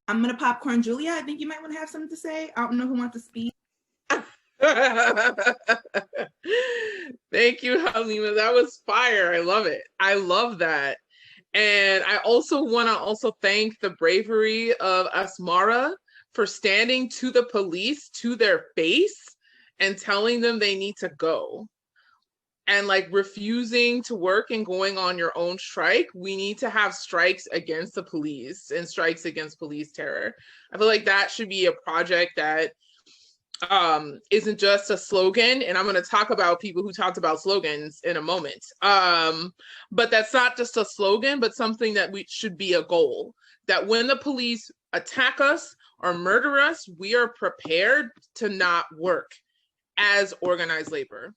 I'm gonna popcorn Julia. I think you might want to have something to say. I don't know who wants to speak. Thank you, Halima. That was fire. I love it. I love that. And I also want to thank the bravery of Asmara for standing to the police to their face and telling them they need to go. And like refusing to work and going on your own strike. We need to have strikes against the police and strikes against police terror. I feel like that should be a project that isn't just a slogan, and I'm going to talk about people who talked about slogans in a moment. But that's not just a slogan, but something that we should be a goal, that when the police attack us or murder us, we are prepared to not work as organized labor.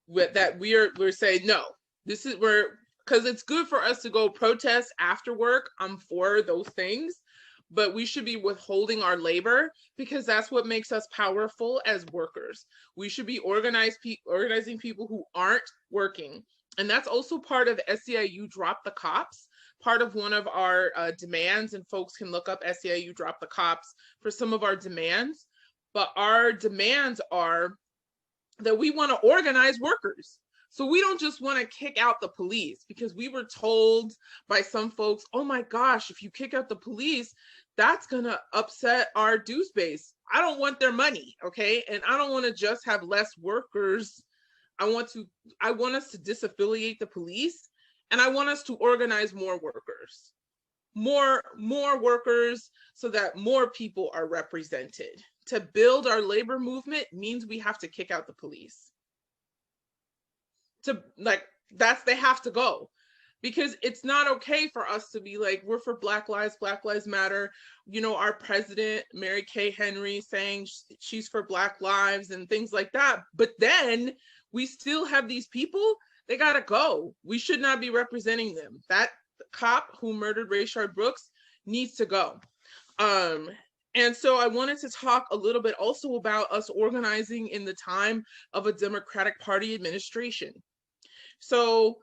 With that, we're saying no, this is where, because it's good for us to go protest after work. I'm for those things, but we should be withholding our labor because that's what makes us powerful as workers. We should be organizing people who aren't working. And that's also part of SEIU Drop the Cops. Part of one of our demands, and folks can look up SEIU Drop the Cops for some of our demands. But our demands are that we want to organize workers. So we don't just want to kick out the police, because we were told by some folks, oh my gosh, if you kick out the police, that's going to upset our dues base. I don't want their money, okay? And I don't want to just have less workers. I want us to disaffiliate the police, and I want us to organize more workers. More workers, so that more people are represented. To build our labor movement means we have to kick out the police. They have to go, because it's not okay for us to be like, we're for Black Lives Matter. You know, our president, Mary Kay Henry, saying she's for Black lives and things like that. But then we still have these people, they gotta go. We should not be representing them. That cop who murdered Rayshard Brooks needs to go. And so I wanted to talk a little bit also about us organizing in the time of a Democratic Party administration. So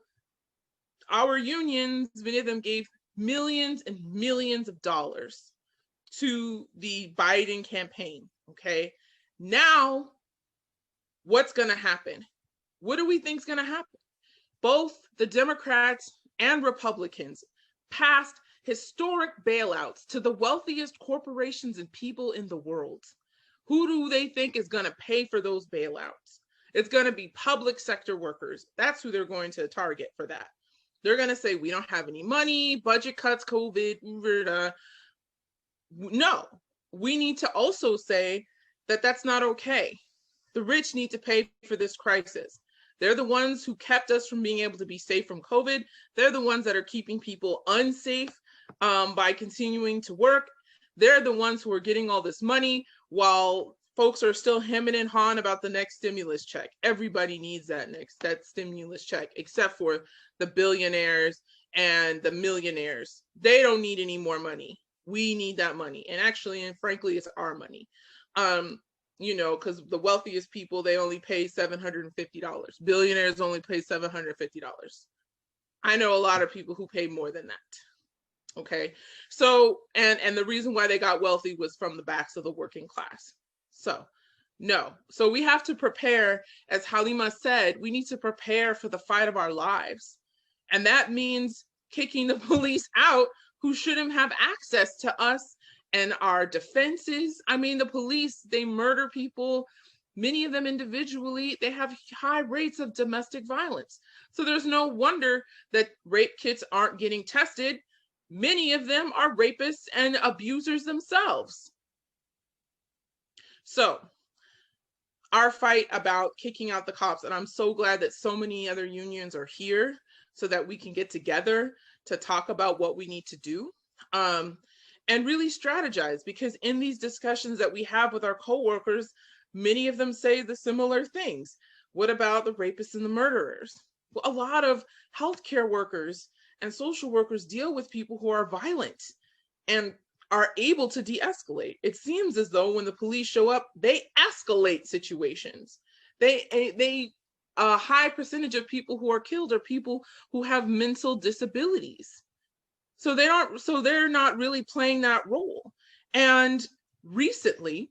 our unions, many of them gave millions and millions of dollars to the Biden campaign, okay? Now, what's gonna happen? What do we think is gonna happen? Both the Democrats and Republicans passed historic bailouts to the wealthiest corporations and people in the world. Who do they think is going to pay for those bailouts? It's going to be public sector workers. That's who they're going to target for that. They're going to say, we don't have any money, budget cuts, COVID. No, we need to also say that that's not okay. The rich need to pay for this crisis. They're the ones who kept us from being able to be safe from COVID. They're the ones that are keeping people unsafe by continuing to work. They're the ones who are getting all this money while folks are still hemming and hawing about the next stimulus check. Everybody needs that stimulus check, except for the billionaires and the millionaires. They don't need any more money. We need that money. And actually, and frankly, it's our money. You know, because the wealthiest people, they only pay $750. Billionaires only pay $750. I know a lot of people who pay more than that. Okay, so and the reason why they got wealthy was from the backs of the working class. So no, so we have to prepare, as Halima said, we need to prepare for the fight of our lives, and that means kicking the police out who shouldn't have access to us and our defenses. I mean, the police, they murder people, many of them individually. They have high rates of domestic violence, so there's no wonder that rape kits aren't getting tested. Many of them are rapists and abusers themselves. So our fight about kicking out the cops, and I'm so glad that so many other unions are here so that we can get together to talk about what we need to do, and really strategize, because in these discussions that we have with our coworkers, many of them say the similar things. What about the rapists and the murderers? Well, a lot of healthcare workers and social workers deal with people who are violent and are able to de-escalate. It seems as though when the police show up, they escalate situations. A high percentage of people who are killed are people who have mental disabilities. So they're not really playing that role. And recently,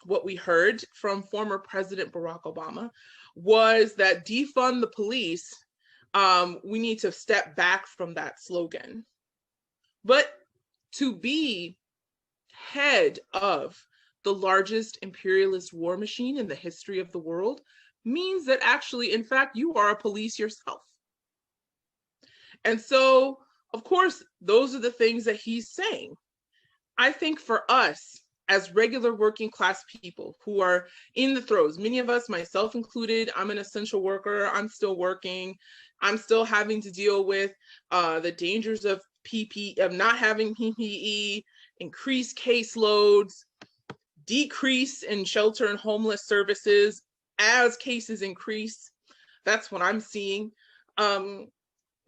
what we heard from former President Barack Obama was that defund the police. We need to step back from that slogan. But to be head of the largest imperialist war machine in the history of the world means that actually, in fact, you are a police yourself. And so, of course, those are the things that he's saying. I think for us as regular working class people who are in the throes, many of us, myself included, I'm an essential worker, I'm still working, I'm still having to deal with the dangers of not having PPE, increased caseloads, decrease in shelter and homeless services as cases increase. That's what I'm seeing.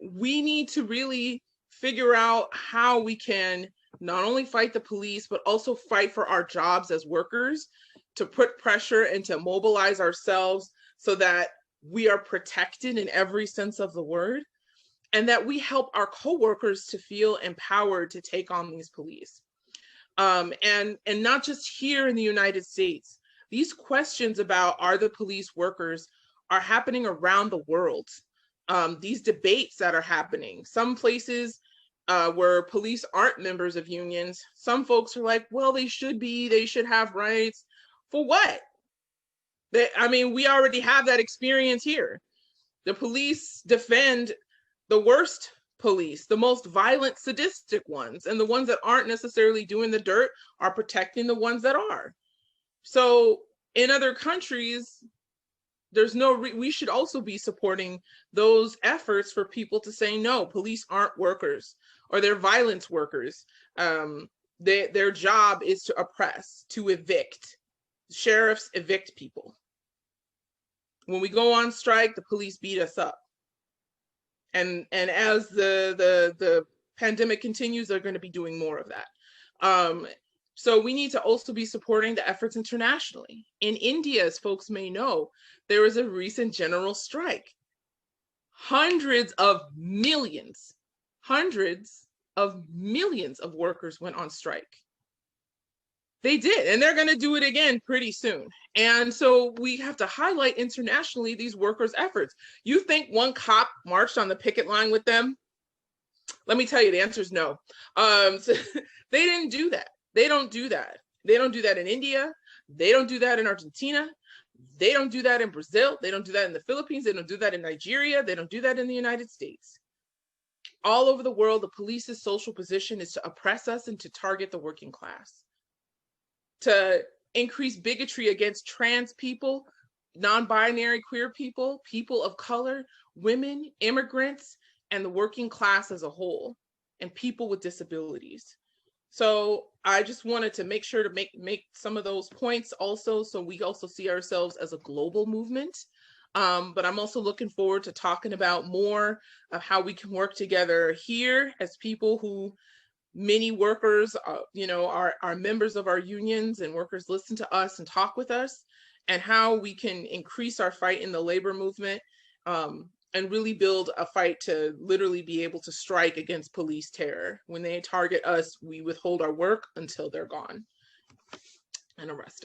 We need to really figure out how we can not only fight the police, but also fight for our jobs as workers, to put pressure and to mobilize ourselves so that we are protected in every sense of the word, and that we help our coworkers to feel empowered to take on these police. And not just here in the United States. These questions about are the police workers are happening around the world. These debates that are happening, some places where police aren't members of unions, some folks are like, well, they should have rights. For what? We already have that experience here. The police defend the worst police, the most violent, sadistic ones, and the ones that aren't necessarily doing the dirt are protecting the ones that are. So in other countries, we should also be supporting those efforts for people to say, no, police aren't workers, or they're violence workers. Their job is to oppress, to evict. Sheriffs evict people. When we go on strike, the police beat us up. And as the pandemic continues, they're going to be doing more of that. So we need to also be supporting the efforts internationally. In India, as folks may know, there was a recent general strike. Hundreds of millions of workers went on strike. They did, and they're going to do it again pretty soon. And so we have to highlight internationally these workers' efforts. You think one cop marched on the picket line with them? Let me tell you, the answer is no. So they didn't do that. They don't do that. They don't do that in India. They don't do that in Argentina. They don't do that in Brazil. They don't do that in the Philippines. They don't do that in Nigeria. They don't do that in the United States. All over the world, the police's social position is to oppress us and to target the working class, to increase bigotry against trans people, non-binary queer people, people of color, women, immigrants, and the working class as a whole, and people with disabilities. So I just wanted to make sure to make some of those points also, so we also see ourselves as a global movement. But I'm also looking forward to talking about more of how we can work together here as people who, many workers, are members of our unions, and workers listen to us and talk with us, and how we can increase our fight in the labor movement, and really build a fight to literally be able to strike against police terror. When they target us, we withhold our work until they're gone and arrested.